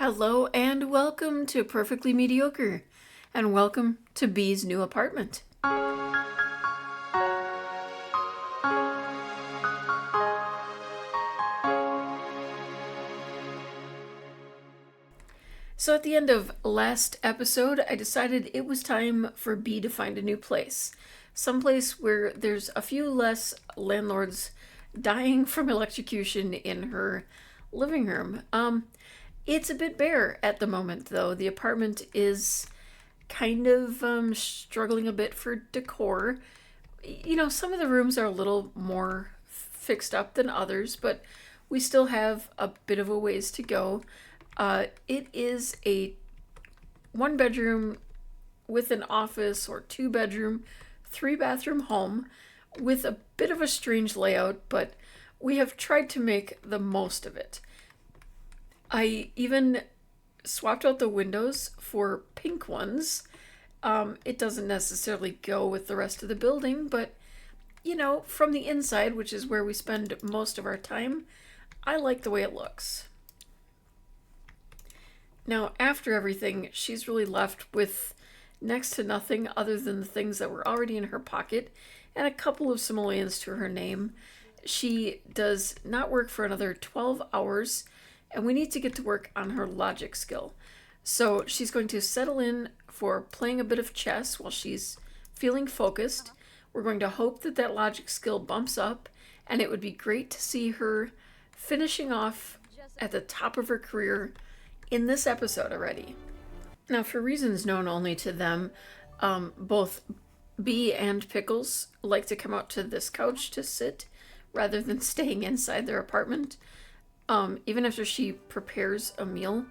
Hello and welcome to Perfectly Mediocre, and welcome to Bee's new apartment. So at the end of last episode, I decided it was time for Bee to find a new place. Someplace where there's a few less landlords dying from electrocution in her living room. It's a bit bare at the moment, though. The apartment is kind of struggling a bit for decor. You know, some of the rooms are a little more fixed up than others, but we still have a bit of a ways to go. It is a one bedroom with an office or 2 bedroom, 3 bathroom home with a bit of a strange layout, but we have tried to make the most of it. I even swapped out the windows for pink ones. It doesn't necessarily go with the rest of the building, but you know, from the inside, which is where we spend most of our time, I like the way it looks. Now, after everything, she's really left with next to nothing other than the things that were already in her pocket and a couple of simoleons to her name. She does not work for another 12 hours, and we need to get to work on her logic skill. So she's going to settle in for playing a bit of chess while she's feeling focused. We're going to hope that that logic skill bumps up, and it would be great to see her finishing off at the top of her career in this episode already. Now, for reasons known only to them, both Bee and Pickles like to come out to this couch to sit rather than staying inside their apartment. Even after she prepares a meal,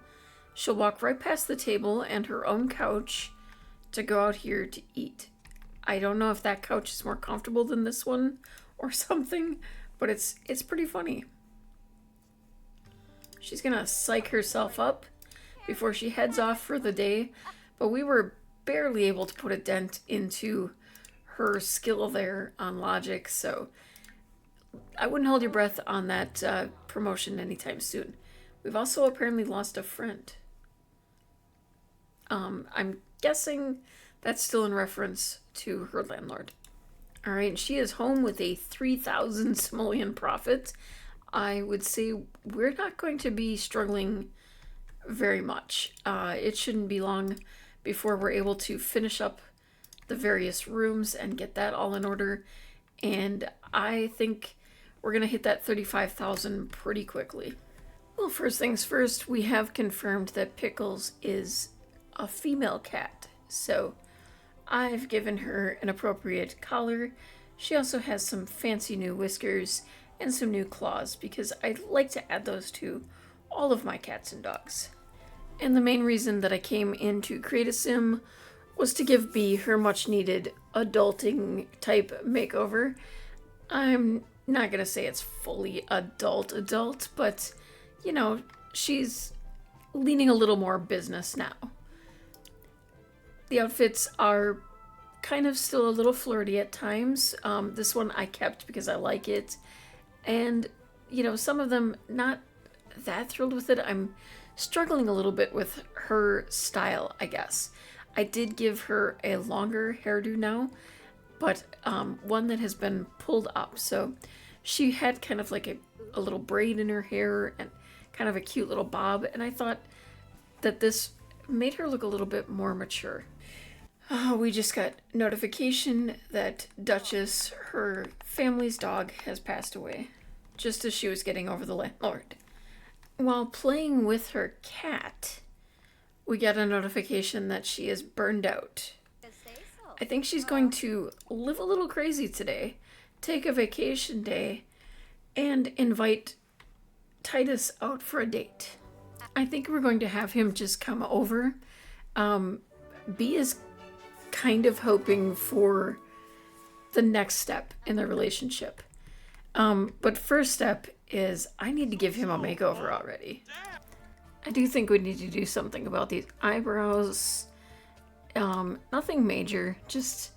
she'll walk right past the table and her own couch to go out here to eat. I don't know if that couch is more comfortable than this one or something, but it's pretty funny. She's gonna psych herself up before she heads off for the day, but we were barely able to put a dent into her skill there on logic, so I wouldn't hold your breath on that promotion anytime soon. We've also apparently lost a friend. I'm guessing that's still in reference to her landlord. All right, she is home with a 3,000 simoleon profit. I would say we're not going to be struggling very much. It shouldn't be long before we're able to finish up the various rooms and get that all in order. And I think we're going to hit that 35,000 pretty quickly. Well, first things first, we have confirmed that Pickles is a female cat. So I've given her an appropriate collar. She also has some fancy new whiskers and some new claws because I like to add those to all of my cats and dogs. And the main reason that I came in to create a sim was to give Bee her much needed adulting type makeover. I'm not gonna say it's fully adult, but you know, she's leaning a little more business now. The outfits are kind of still a little flirty at times. This one I kept because I like it. And, you know, some of them not that thrilled with it. I'm struggling a little bit with her style, I guess. I did give her a longer hairdo now, but one that has been pulled up. So she had kind of like a little braid in her hair and kind of a cute little bob. And I thought that this made her look a little bit more mature. We just got notification that Duchess, her family's dog, has passed away, just as she was getting over the landlord. While playing with her cat, we get a notification that she is burned out. I think she's going to live a little crazy today, take a vacation day, and invite Titus out for a date. I think we're going to have him just come over. Bee is kind of hoping for the next step in the relationship. But first step is I need to give him a makeover already. I do think we need to do something about these eyebrows. Nothing major, just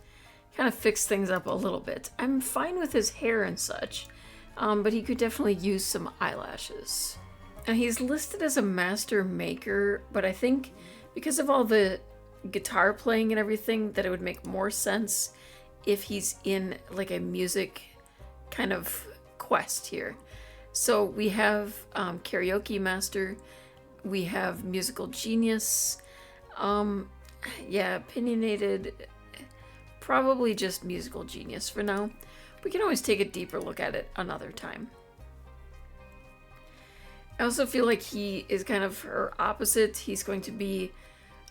kind of fix things up a little bit. I'm fine with his hair and such, but he could definitely use some eyelashes. And he's listed as a master maker, but I think because of all the guitar playing and everything, that it would make more sense if he's in like a music kind of quest here. So we have karaoke master, we have musical genius, yeah, opinionated, probably just musical genius for now. We can always take a deeper look at it another time. I also feel like he is kind of her opposite. He's going to be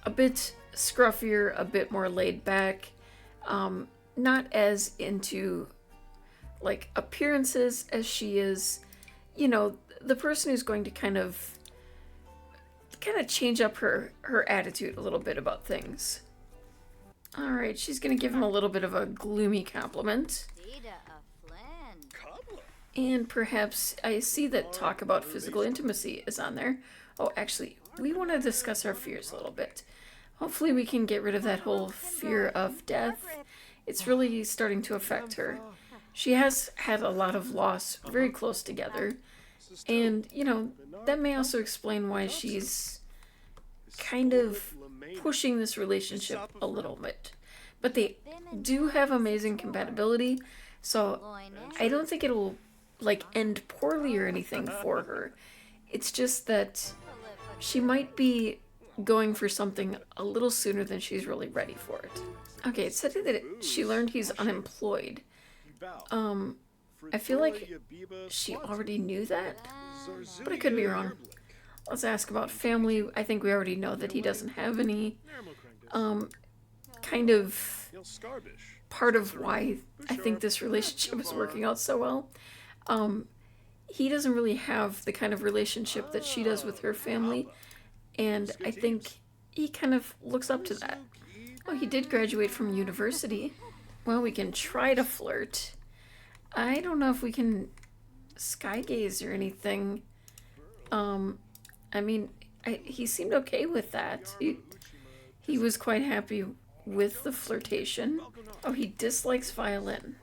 a bit scruffier, a bit more laid back, not as into like appearances as she is. You know, the person who's going to kind of change up her attitude a little bit about things. All right, she's gonna give him a little bit of a gloomy compliment. And perhaps I see that talk about physical intimacy is on there. Oh, actually, we want to discuss our fears a little bit. Hopefully we can get rid of that whole fear of death. It's really starting to affect her. She has had a lot of loss very close together. And, you know, that may also explain why she's kind of pushing this relationship a little bit. But they do have amazing compatibility, so I don't think it'll like end poorly or anything for her. It's just that she might be going for something a little sooner than she's really ready for it. Okay, it said that she learned he's unemployed. I feel like she already knew that, but I could be wrong. Let's ask about family. I think we already know that he doesn't have any. Kind of part of why I think this relationship is working out so well. He doesn't really have the kind of relationship that she does with her family, and I think he kind of looks up to that. Oh, he did graduate from university. Well, we can try to flirt. I don't know if we can sky gaze or anything. I mean, he seemed okay with that. He was quite happy with the flirtation. Oh, he dislikes violin.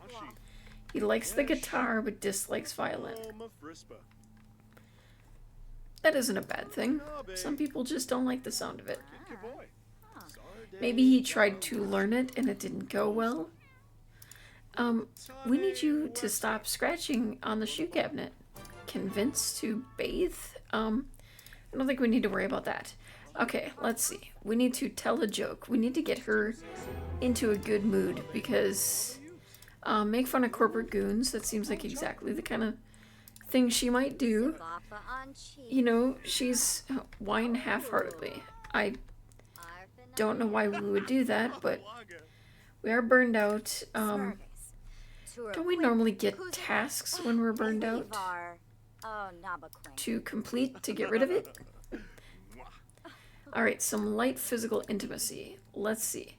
He likes the guitar, but dislikes violin. That isn't a bad thing. Some people just don't like the sound of it. Maybe he tried to learn it and it didn't go well. We need you to stop scratching on the shoe cabinet. Convinced to bathe? I don't think we need to worry about that. Okay, let's see. We need to tell a joke. We need to get her into a good mood because make fun of corporate goons. That seems like exactly the kind of thing she might do. You know, she's whine half-heartedly. I don't know why we would do that, but we are burned out. Don't we normally get tasks when we're burned out to complete to get rid of it? Alright, some light physical intimacy. Let's see.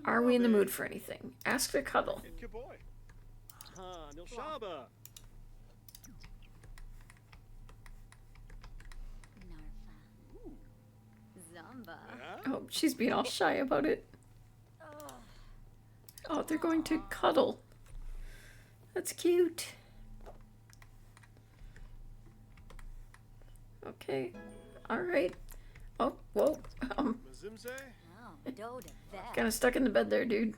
Are we in the mood for anything? Ask to cuddle. Oh, she's being all shy about it. Oh, they're going to cuddle. That's cute. Okay. Alright. Oh, whoa. Kind of stuck in the bed there, dude.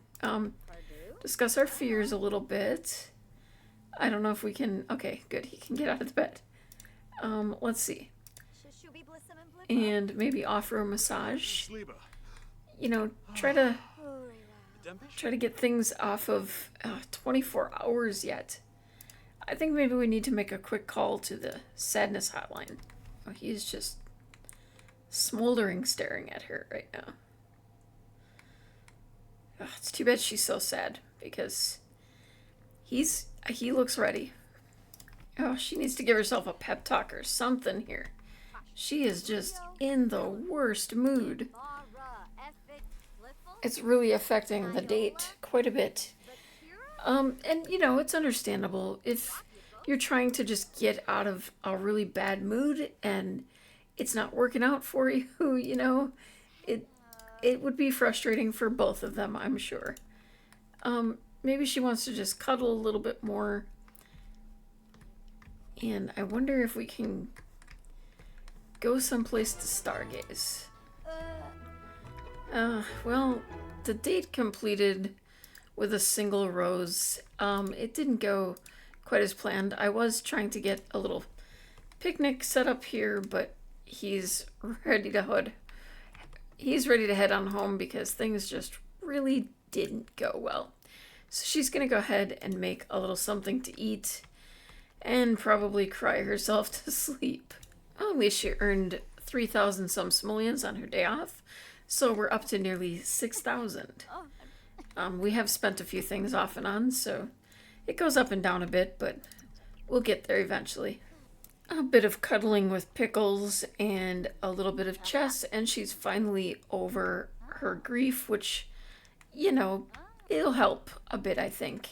Discuss our fears a little bit. I don't know if we can... Okay, good. He can get out of the bed. Let's see. And maybe offer a massage. You know, try to get things off of 24 hours yet. I think maybe we need to make a quick call to the sadness hotline. Oh, he's just smoldering staring at her right now. Oh, it's too bad she's so sad because he looks ready. Oh, she needs to give herself a pep talk or something here. She is just in the worst mood. It's really affecting the date quite a bit. And you know, it's understandable if you're trying to just get out of a really bad mood and it's not working out for you, you know, it would be frustrating for both of them, I'm sure. Maybe she wants to just cuddle a little bit more. And I wonder if we can go someplace to stargaze. Well, the date completed with a single rose. It didn't go quite as planned. I was trying to get a little picnic set up here, but he's ready to head on home because things just really didn't go well. So she's gonna go ahead and make a little something to eat and probably cry herself to sleep. Well, at least she earned 3,000 some simoleons on her day off, so we're up to nearly 6,000. We have spent a few things off and on, so it goes up and down a bit, but we'll get there eventually. A bit of cuddling with Pickles and a little bit of chess, and she's finally over her grief, which, it'll help a bit, I think.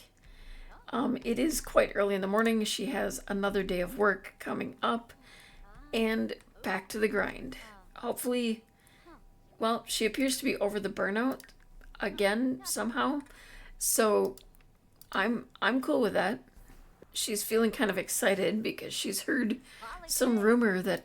It is quite early in the morning. She has another day of work coming up, and back to the grind. Hopefully, well, she appears to be over the burnout again somehow, so I'm cool with that. She's feeling kind of excited because she's heard some rumor that,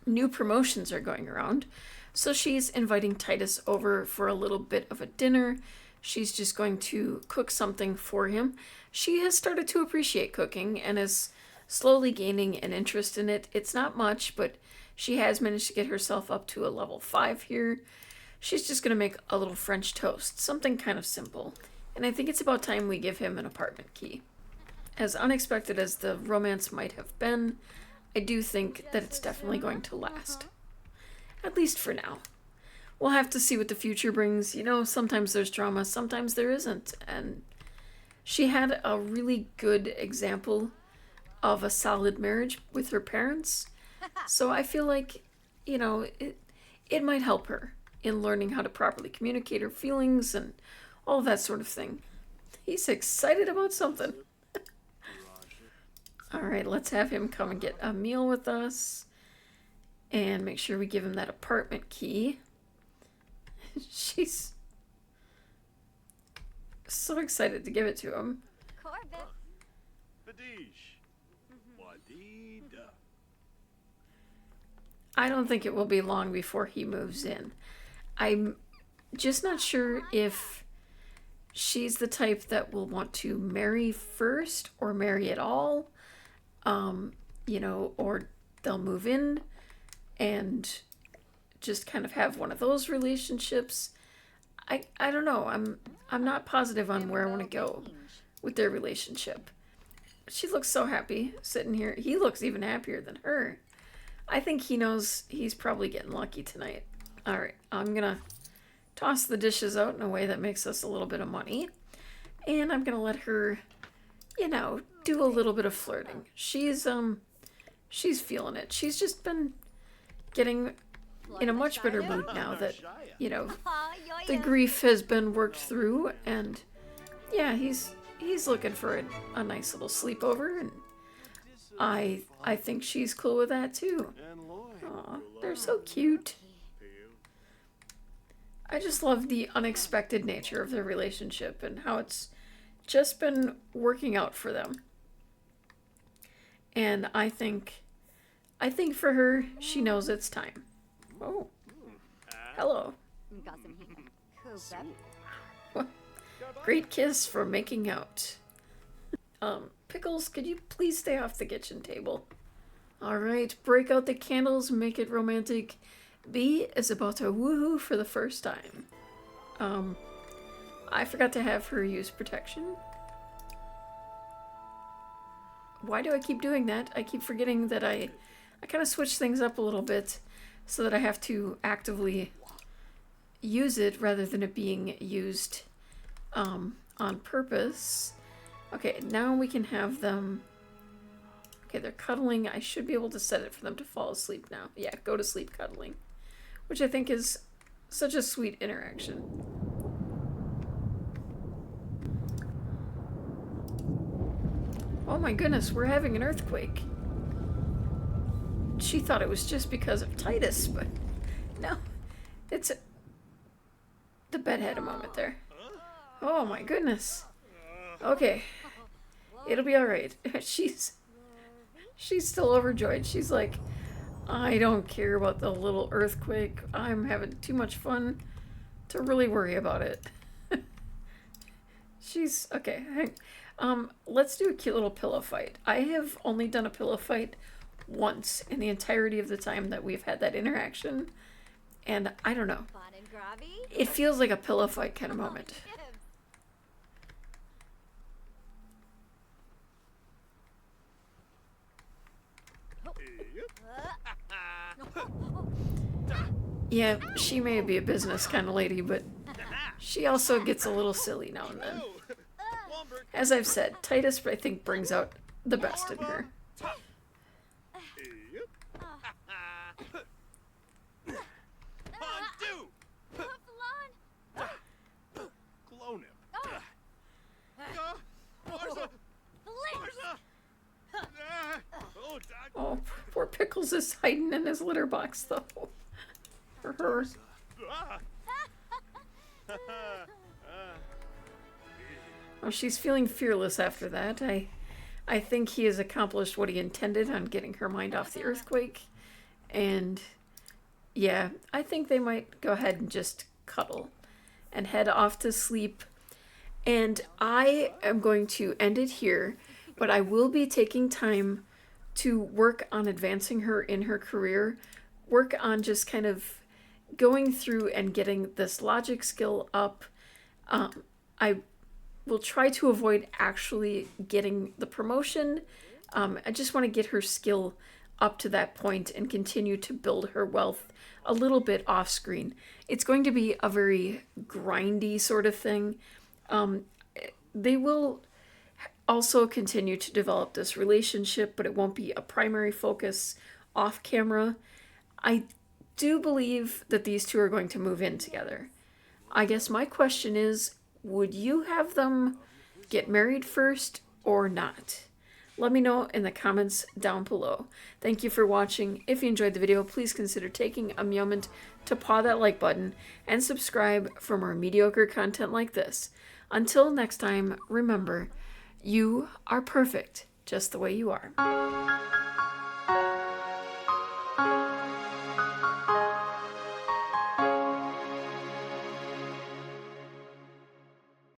new promotions are going around. So she's inviting Titus over for a little bit of a dinner. She's just going to cook something for him. She has started to appreciate cooking and is slowly gaining an interest in it. It's not much, but she has managed to get herself up to a level 5 here. She's just going to make a little French toast, something kind of simple. And I think it's about time we give him an apartment key. As unexpected as the romance might have been, I do think that it's definitely going to last. At least for now. We'll have to see what the future brings. Sometimes there's drama, sometimes there isn't. And she had a really good example of a solid marriage with her parents. So I feel like, it might help her in learning how to properly communicate her feelings and all that sort of thing. He's excited about something. All right, let's have him come and get a meal with us and make sure we give him that apartment key. She's so excited to give it to him. I don't think it will be long before he moves in. I'm just not sure if she's the type that will want to marry first or marry at all. Or they'll move in and just kind of have one of those relationships. I don't know. I'm not positive on where I want to go with their relationship. She looks so happy sitting here. He looks even happier than her. I think he knows he's probably getting lucky tonight. All right, I'm gonna toss the dishes out in a way that makes us a little bit of money, and I'm gonna let her, do a little bit of flirting. She's feeling it. She's just been getting in a much better mood now that, the grief has been worked through, and yeah, he's looking for a nice little sleepover, and I think she's cool with that too. Aw, they're so cute. I just love the unexpected nature of their relationship and how it's just been working out for them. And I think for her, she knows it's time. Oh, hello. Great kiss for making out. Pickles, could you please stay off the kitchen table? Alright, break out the candles, make it romantic. B is about to woohoo for the first time. I forgot to have her use protection. Why do I keep doing that? I keep forgetting that I kind of switch things up a little bit so that I have to actively use it rather than it being used on purpose. Okay, now we can have them... Okay, they're cuddling. I should be able to set it for them to fall asleep now. Yeah, go to sleep cuddling. Which I think is such a sweet interaction. Oh my goodness, we're having an earthquake. She thought it was just because of Titus, but no. The bed had a moment there. Oh my goodness. Okay. It'll be alright. She's still overjoyed. She's like, I don't care about the little earthquake. I'm having too much fun to really worry about it. She's okay. Let's do a cute little pillow fight. I have only done a pillow fight once in the entirety of the time that we've had that interaction, and I don't know. It feels like a pillow fight kind of moment. Yeah, she may be a business kind of lady, but she also gets a little silly now and then. As I've said, Titus, I think, brings out the best in her. Oh, poor Pickles is hiding in his litter box, though. For her. Oh, she's feeling fearless after that. I think he has accomplished what he intended on getting her mind off the earthquake. And yeah, I think they might go ahead and just cuddle and head off to sleep. And I am going to end it here, but I will be taking time to work on advancing her in her career, work on just kind of going through and getting this logic skill up. I will try to avoid actually getting the promotion. I just want to get her skill up to that point and continue to build her wealth a little bit off screen. It's going to be a very grindy sort of thing. They will also continue to develop this relationship, but it won't be a primary focus off camera. I do believe that these two are going to move in together. I guess my question is, would you have them get married first or not? Let me know in the comments down below. Thank you for watching. If you enjoyed the video, please consider taking a moment to paw that like button and subscribe for more mediocre content like this. Until next time, remember, you are perfect just the way you are.